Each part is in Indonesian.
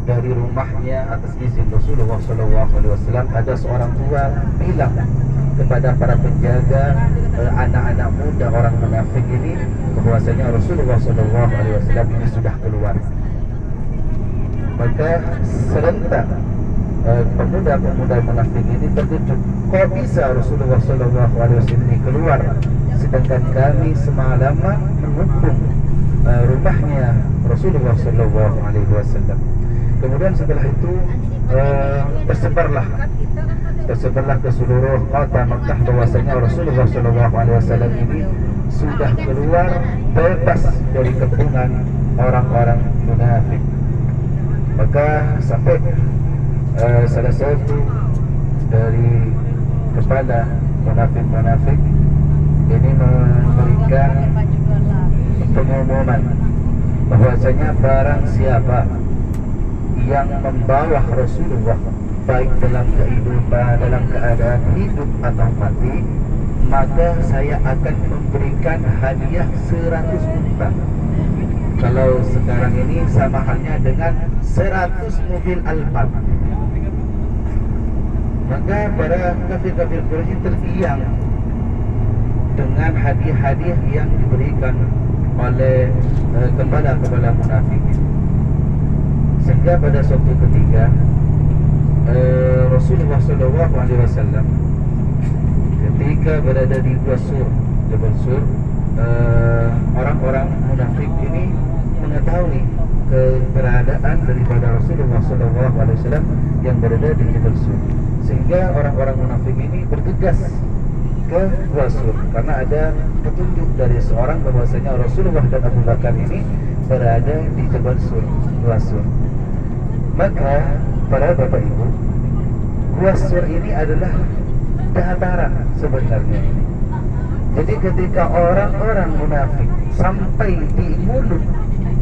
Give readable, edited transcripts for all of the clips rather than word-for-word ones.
dari rumahnya atas izin Rasulullah SAW, ada seorang tua bilang kepada para penjaga anak-anak muda orang munafik ini bahwasanya Rasulullah SAW ini sudah keluar. Maka serentak pemuda-pemuda munafik ini terkejut, kok bisa Rasulullah SAW ini keluar sedangkan kami semalaman mengepung rumahnya Rasulullah SAW. Kemudian setelah itu tersebarlah ke seluruh kota Makkah bahwasanya Rasulullah SAW ini sudah keluar bebas dari kepungan orang-orang munafik. Maka sampai salah satu dari kepala munafik-munafik ini memberikan pengumuman bahwasanya barang siapa yang membawa Rasulullah baik dalam kehidupan, dalam keadaan hidup atau mati, maka saya akan memberikan hadiah 100 unta. Kalau sekarang ini sama halnya dengan 100 mobil Alphard. Maka para kafir-kafir Quraisy terdiam dengan hadiah-hadiah yang diberikan oleh kepala-kepala munafik. Sehingga pada suatu ketika Rasulullah SAW ketika berada di Gua Sur, Jabal Sur, orang-orang munafik ini mengetahui keberadaan daripada Rasulullah SAW yang berada di Jabal Sur, sehingga orang-orang munafik ini bergegas ke Gua Sur karena ada petunjuk dari seorang bahwasanya Rasulullah dan Abu Bakar ini berada di Jabal Sur, Gua Sur. Maka para bapak ibu, Gua Sur ini adalah dataran sebenarnya. Jadi ketika orang-orang munafik sampai di mulut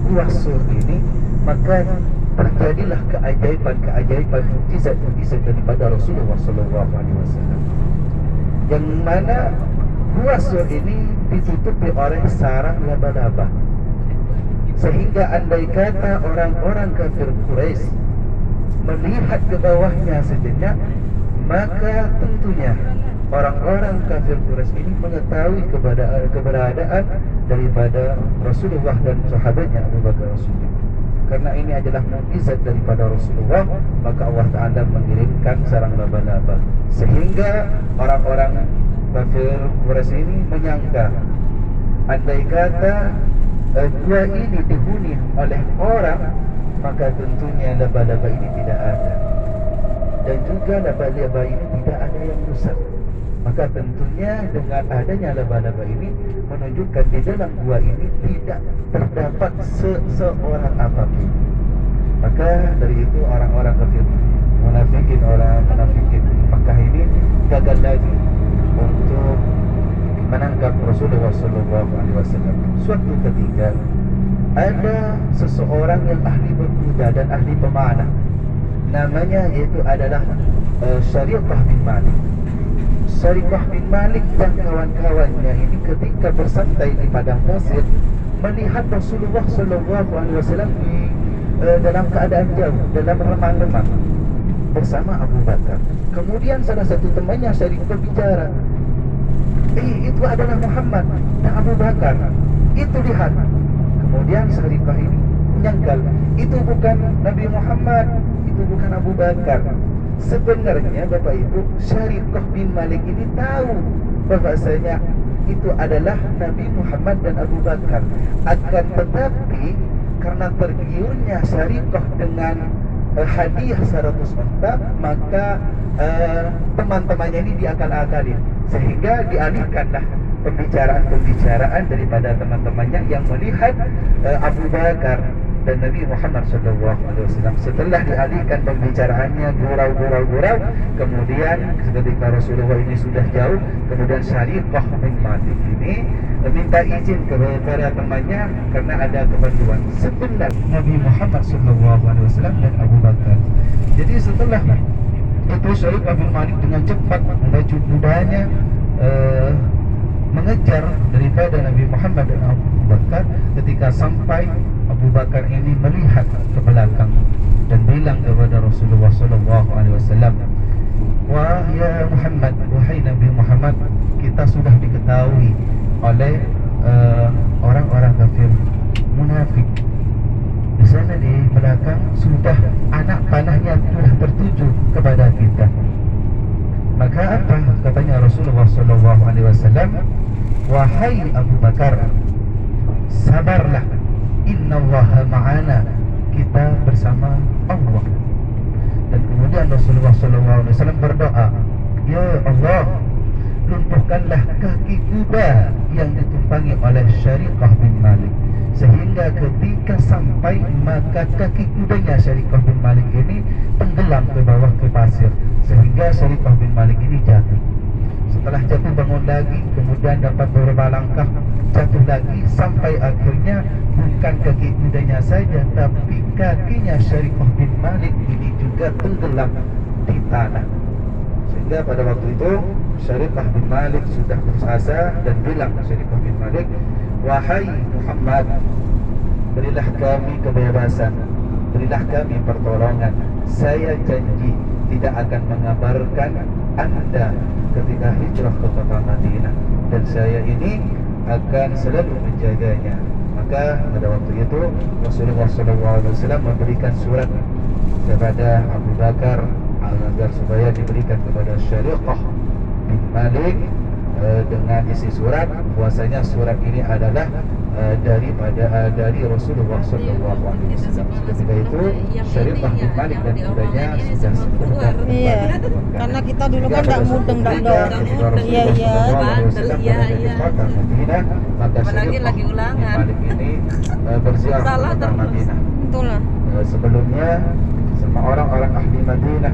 Gua Sur ini, maka terjadilah keajaiban-keajaiban mukjizat daripada Rasulullah SAW. Yang mana Gua Sur ini ditutupi oleh sarang laba-laba, sehingga andai kata orang-orang kafir Quraisy melihat ke bawahnya sejenak, maka tentunya orang-orang kafir Quraisy ini mengetahui keberadaan daripada Rasulullah dan sahabatnya Abu Bakar Rasulullah. Karena ini adalah mukjizat daripada Rasulullah, maka Allah Ta'ala mengirimkan sarang laba-laba, sehingga orang-orang kafir Quraisy ini menyangka andai kata gua ini dihuni oleh orang, maka tentunya laba-laba ini tidak ada, dan juga laba-laba ini tidak ada yang rusak. Maka tentunya dengan adanya laba-laba ini menunjukkan di dalam gua ini tidak terdapat seorang apapun. Maka dari itu orang-orang kafir munafikin, orang munafikin Makkah ini gagal lagi untuk menangkap Rasulullah SAW. Suatu ketika ada seseorang yang ahli berkuda dan ahli pemanah, namanya yaitu adalah Syariqah bin Malik. Syariqah bin Malik dan kawan-kawannya ini ketika bersantai di padang pasir melihat Rasulullah SAW dalam keadaan jauh, dalam remang-remang bersama Abu Bakar. Kemudian salah satu temannya Syariqah bicara, itu adalah Muhammad dan Abu Bakar. Itu lihat. Kemudian Syariqah ini menyangkal, itu bukan Nabi Muhammad, itu bukan Abu Bakar. Sebenarnya Bapak Ibu, Syariqah bin Malik ini tahu bahwasanya itu adalah Nabi Muhammad dan Abu Bakar. Akan tetapi karena tergiurnya Syariqah dengan hadiah 100 unta, maka teman-temannya ini diakal-akalin, sehingga dialihkanlah pembicaraan daripada teman-temannya yang melihat Abu Bakar dan Nabi Muhammad SAW. Setelah dialihkan pembicaraannya, gurau, kemudian ketika Rasulullah ini sudah jauh, kemudian Syariqah bin Malik ini minta izin kepada temannya karena ada keperluan. Sebenarnya Nabi Muhammad SAW dan Abu Bakar. Jadi setelah itu Syariqah bin Malik dengan cepat melaju kudanya mengejar daripada Nabi Muhammad dan Abu Bakar. Ketika sampai, Abu Bakar ini melihat ke belakang, dan bila Rasulullah sallallahu alaihi wasallam, "Wah ya Muhammad, wahai Nabi Muhammad, kita sudah diketahui oleh orang-orang kafir munafik. Di sana di belakang sudah anak panahnya sudah tertuju kepada kita. Maka apa katanya Rasulullah sallallahu alaihi wasallam? Wahai Abu Bakar, sabarlah. Innallaha ma'ana. Kita bersama Allah." Dan kemudian Rasulullah sallallahu alaihi wasallam berdoa, "Ya Allah, lumpuhkanlah kaki kuda yang ditumpangi oleh Syariqah bin Malik, sehingga ketika sampai maka kaki kudanya Syariqah bin Malik ini tenggelam ke bawah ke pasir, sehingga Syariqah bin Malik ini jatuh. Setelah jatuh bangun lagi, kemudian dapat beberapa langkah, jatuh lagi, sampai akhirnya bukan kaki kudanya saja, tapi kakinya Syariqah bin Malik ini juga tenggelam di tanah. Sehingga pada waktu itu Syariqah bin Malik sudah berasa dan bilang Syariqah bin Malik, "Wahai Muhammad, berilah kami kebebasan, berilah kami pertolongan. Saya janji tidak akan mengabarkan Anda ketika hijrah ke kota Madinah, dan saya ini akan selalu menjaganya." Maka pada waktu itu Rasulullah SAW memberikan surat kepada Abu Bakar agar supaya diberikan kepada Syariqah bin Malik dengan isi surat bahwasanya surat ini adalah dari Rasulullah SAW. Ketika itu Syariqah bin Malik dan kudanya sudah sebentar. Iya, karena kita dulu kan tidak mudeng, tidak dong. Iya. Maka Syariqah bin Malik ini berziarah ke Madinah. Betul lah. Sebelumnya sama orang-orang ahli Madinah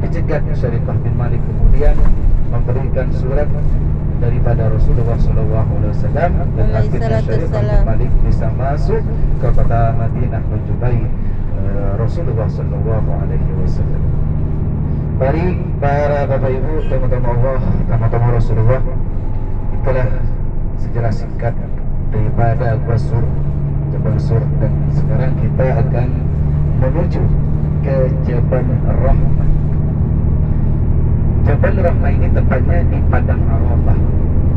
dicegat Syariqah bin Malik, kemudian memberikan surat daripada Rasulullah SAW, dan akhirnya Syariqah bin Malik bisa masuk ke kota Madinah menjumpai Rasulullah SAW. Mari para Bapak Ibu, tamu-tamu Allah, tamu-tamu Rasulullah, itulah sejarah singkat daripada Jabal Sur, dan sekarang kita akan menuju ke Jabal Rahmah. Jabal Rahmah ini tempatnya di Padang Arafah.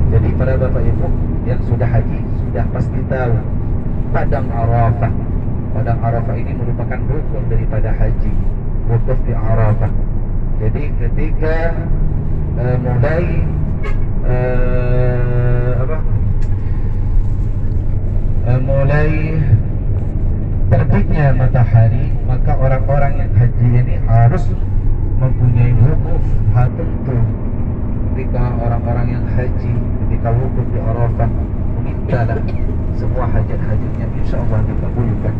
Jadi para Bapak Ibu yang sudah haji sudah pasti tahu Padang Arafah. Padang Arafah ini merupakan rukun daripada haji, wukuf di Arafah. Jadi ketika mulai terbitnya matahari, maka orang-orang yang haji ini harus mempunyai wukuf tentu. Ketika orang-orang yang haji ketika wukuf di Arafah memintalah semua hajat-hajatnya, insya Allah dikabulkan,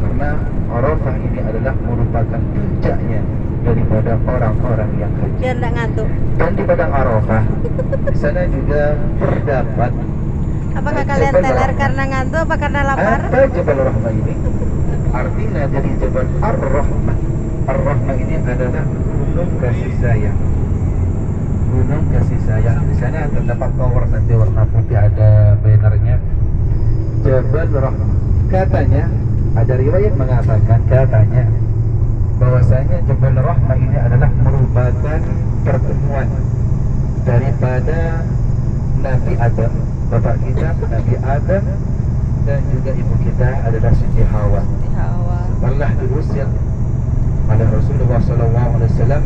karena Arafah ini adalah merupakan puncaknya daripada orang-orang yang haji. Biar tidak ngantuk. Dan di Padang Arafah di sana juga terdapat. Apakah kalian teler karena ngantuk apa karena lapar? Apa Jabal Rahmah ini? Artinya jadi Jabal Ar-Rahmah. Ar-Rahmah ini adalah gunung kasih sayang. Gunung kasih sayang. Di sana terdapat tower nanti warna putih, ada bannernya Jabal Rahmah. Katanya ada riwayat mengatakan bahwasanya Jabal Rahmah ini adalah merupakan pertemuan daripada Nabi Adam, bapak kita Nabi Adam, dan juga ibu kita adalah Siti Hawa. Setelah diusir oleh Rasulullah SAW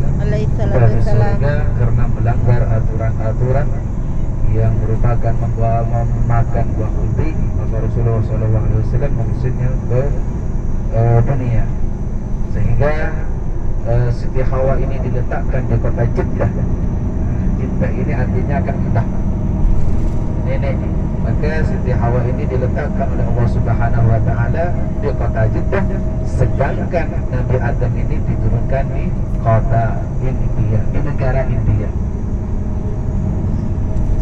dari surga karena melanggar aturan-aturan yang merupakan memakan buah kulti, maka Rasulullah SAW mengusirnya ke dunia, sehingga Siti Hawa ini diletakkan di kota Jeddah. Jeddah ini artinya akan entah neneknya. Maka Siti Hawa ini diletakkan oleh Allah Subhanahu wa Ta'ala di kota Jeddah, sedangkan Nabi Adam ini diturunkan di kota India, di negara India.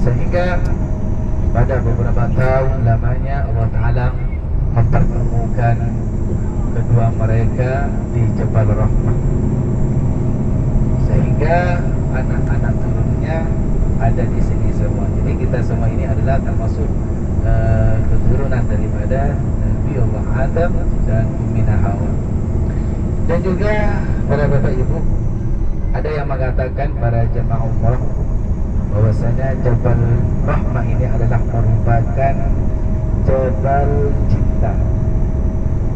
Sehingga pada beberapa tahun lamanya Allah Ta'ala mempertemukan kedua mereka di Jabal Rahmah, sehingga anak-anak turunnya ada di sini semua. Jadi kita semua ini adalah termasuk keturunan daripada Nabi Allah Adam dan Ummi Hawa. Dan juga para Bapak Ibu, ada yang mengatakan para jemaah umrah bahwasanya Jabal Rahmah ini adalah merupakan Jabal Cinta.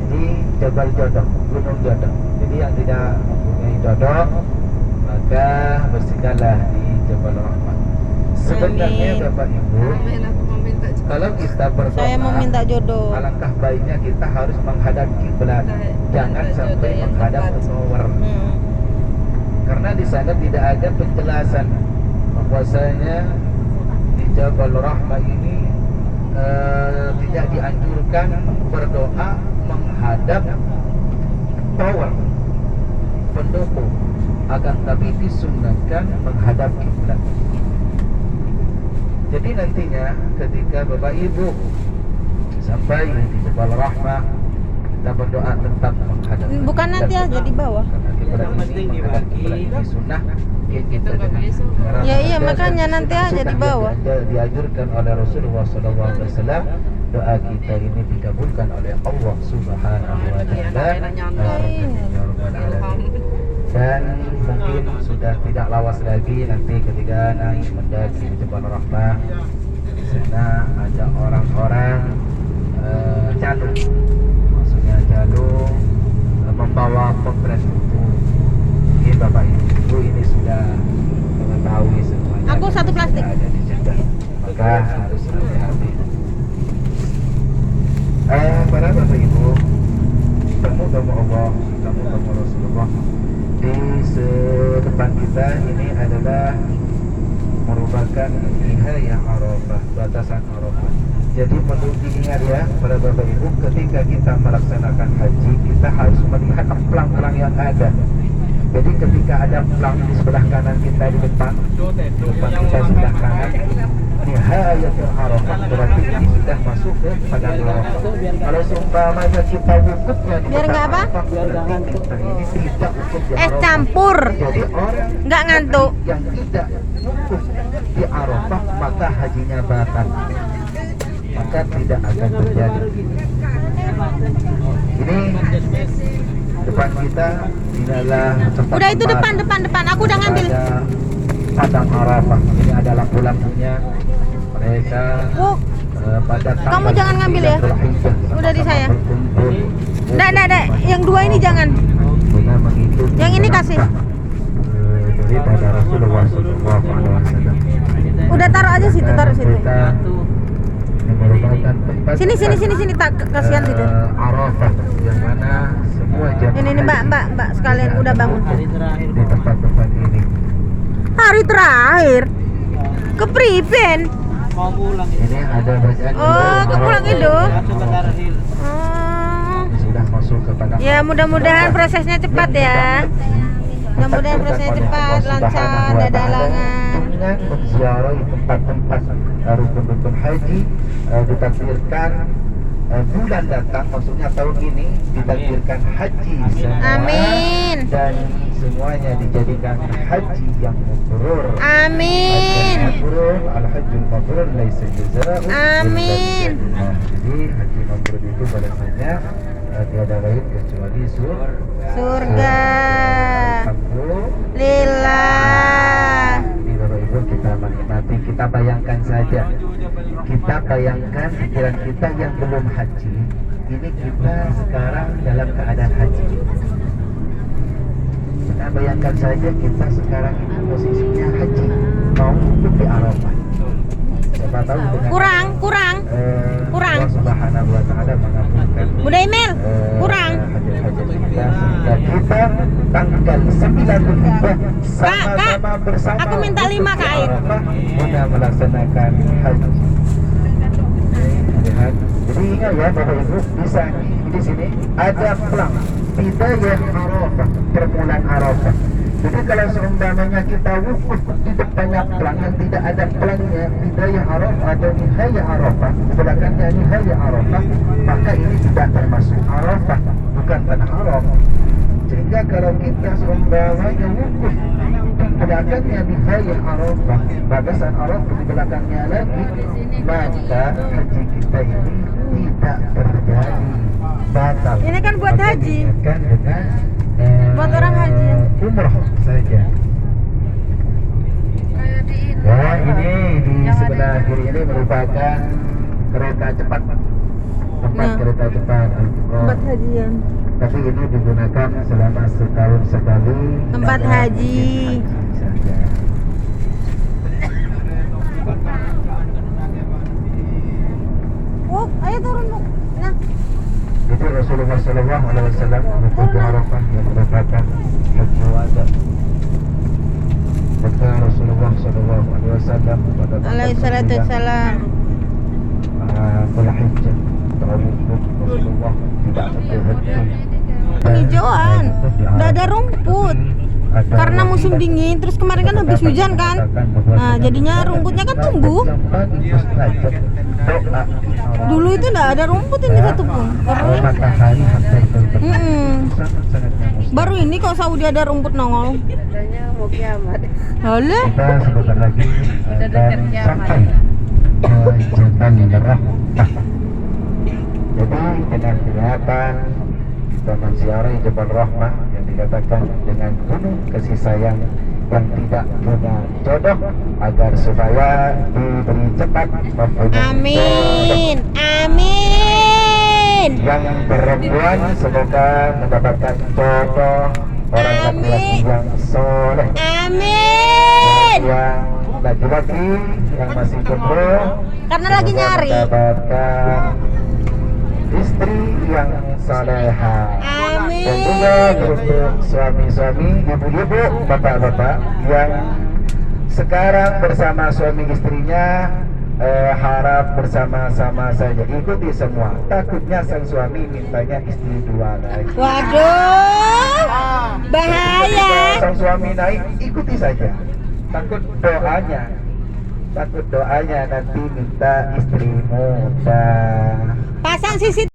Jadi Jabal Jodoh, gunung jodoh. Jadi yang tidak mempunyai jodoh maka bersinggallah di Jabal Rahmah. Sebenarnya Bapak Ibu, kalau kita berdoa, Saya mau minta jodoh. alangkah baiknya kita harus menghadap kiblat, jangan sampai menghadap ke tower. Karena di sana tidak ada penjelasan bahwasanya di Jabal Rahmah ini tidak dianjurkan berdoa menghadap tower pendopo, akan tapi disunnahkan menghadap kiblat. Jadi nantinya ketika Bapak Ibu sampai di Jabal Rahmah, kita berdoa tetap menghadap. Bukan nanti aja di bawah. Karena kiblat ini menghadap kiblat ini sunnah. Kita dengan Ya iya, makanya nanti aja di bawah. Dianjurkan oleh Rasulullah SAW, doa kita ini dikabulkan oleh Allah Subhanahu wa taala. Dan mungkin sudah tidak lawas lagi nanti ketika naik mendaki di Jabal Rahmah, di sana ada orang-orang calung, maksudnya calung membawa potret itu. Mungkin Bapak Ibu ini sudah mengetahui semuanya. Aku satu plastik. Ada di Jeddah, maka harus hati-hati. Para Bapak Ibu, tamu-tamu Allah, tamu-tamu Rasulullah, di depan kita ini adalah merupakan nihayah Arafah, batasan Arafah. Jadi perlu diingat ya para Bapak Ibu, ketika kita melaksanakan haji, kita harus melihat pelang-pelang yang ada. Jadi ketika ada pelang di sebelah kanan kita di depan kita sebelah kanan, nihayatul Arafah, berarti ini sudah masuk ke padang Arafah. Kalau seumpamanya kita wukufnya di Biar nggak apa? berarti kita ini tidak wukuf di Arafah. Campur. Jadi orang Nggak ngantuk. yang tidak wukuf di Arafah maka hajinya batal, maka tidak akan terjadi. Ini depan kita inilah tempat. Udah itu depan. Aku udah ngambil. Ada padang Arafah. Ini ada lampu-lampunya. Mereka Oh, pada kamu jangan ngambil ya. Udah di saya. Nggak. Yang dua ini jangan. Yang ini kasih. Daripada Rasulullah SAW. Udah taruh aja situ, taruh situ. Ini merupakan tempat Sini tak kasihan situ. Arafah yang mana semua jamaah Ini Mbak sekalian udah bangun. di tempat-tempat ini. Hari terakhir. Ke Pripen. Mau pulang Ini ada bacaan. Oh, ke pulang itu. ya Oh. Sudah masuk ke padang. Ya mudah-mudahan prosesnya cepat ya. Mudah-mudahan prosesnya cepat, lancar, tidak ada halangan. Dengan menziarahi tempat-tempat rukun-rukun haji, ditakdirkan bulan datang, maksudnya tahun ini ditakdirkan haji semua. Amin. Dan semuanya dijadikan haji yang mabrur. Amin. Al-hajjul mabrur laisa jazaa'u Amin. illa al-jannah. Jadi haji mabrur itu balasannya tiada lain kecuali Surga. Lillah. Jadi Bapak Ibu, kita menikmati, kita bayangkan saja, kita bayangkan pikiran kita yang belum haji, ini kita sekarang dalam keadaan haji. Kita bayangkan saja kita sekarang ini posisinya haji, mau wukuf di Arafah. Siapa tahu dengan Kurang. Allah Subhanahu wa taala mengampunkan Udah email. Kurang. hajat-hajat kita, sehingga kita tanggal 9 Dzulhijjah sama-sama bersama aku minta 5 Kak Air. guna melaksanakan haji. Lihat. Jadi ingat ya Bapak Ibu, di sini ada pelang bidayah Arafah, permulaan Arafah. Jadi kalau seumpamanya kita wukuf di depannya pelang yang tidak ada pelangnya bidayah Arafah atau nihayah Arafah, belakangnya nihayah Arafah, maka ini tidak termasuk Arafah, bukan tanah haram. Sehingga kalau kita seumpamanya wukuf di belakangnya nihayah Arafah, batasan Arafah di belakangnya lagi, maka haji kita ini tidak terjadi, batal. Ini kan buat Maka haji. diingatkan dengan Buat orang haji. umroh saja. Ya, ini di sebelah kiri ini merupakan kereta cepat, tempat Nah. kereta cepat umroh. Tempat hajian. Tapi ini digunakan selama setahun sekali. Tempat karena haji. mungkin haji saja. Oh, ayo turun, Bu. Nah, Itu Rasulullah Sallallahu Alaihi Wasallam wukuf di Arafah yang merupakan haji wada. Maka Rasulullah Sallallahu Alaihi Wasallam pada alaihi salatu wassalam. Zulhijjah tahun wukuf Rasulullah tidak berhenti. Hijauan, udah ada rumput. Karena musim dingin, terus kemarin kan habis hujan kan. Nah, jadinya rumputnya kan tumbuh. Dulu itu enggak ada rumput ini satu pun. Kering. Matahari hampir Mm-mm. Baru ini kok Saudi ada rumput nongol. Katanya mau kiamat. Oleh. Kita sebentar lagi akan sampai ke Jabal Rahmah. Jadi dengan kelihatan kita menziarahi Jabal Rahmah yang dikatakan dengan gunung kasih sayang yang tidak punya jodoh agar supaya diberi cepat mempunyai jodoh. Amin. Amin. Yang perempuan semoga mendapatkan jodoh orang laki-laki yang soleh. Amin. Yang laki-laki yang masih jomblo Karena lagi semoga nyari. mendapatkan istri yang soleha. Dan juga Amin. untuk suami-suami, ibu-ibu, bapak-bapak yang sekarang bersama suami istrinya, harap bersama-sama saja, ikuti semua. Takutnya sang suami mintanya istri dua lagi. Waduh. Bahaya. Sang suami naik, ikuti saja. Takut doanya nanti minta istri muda. Pasang CCTV.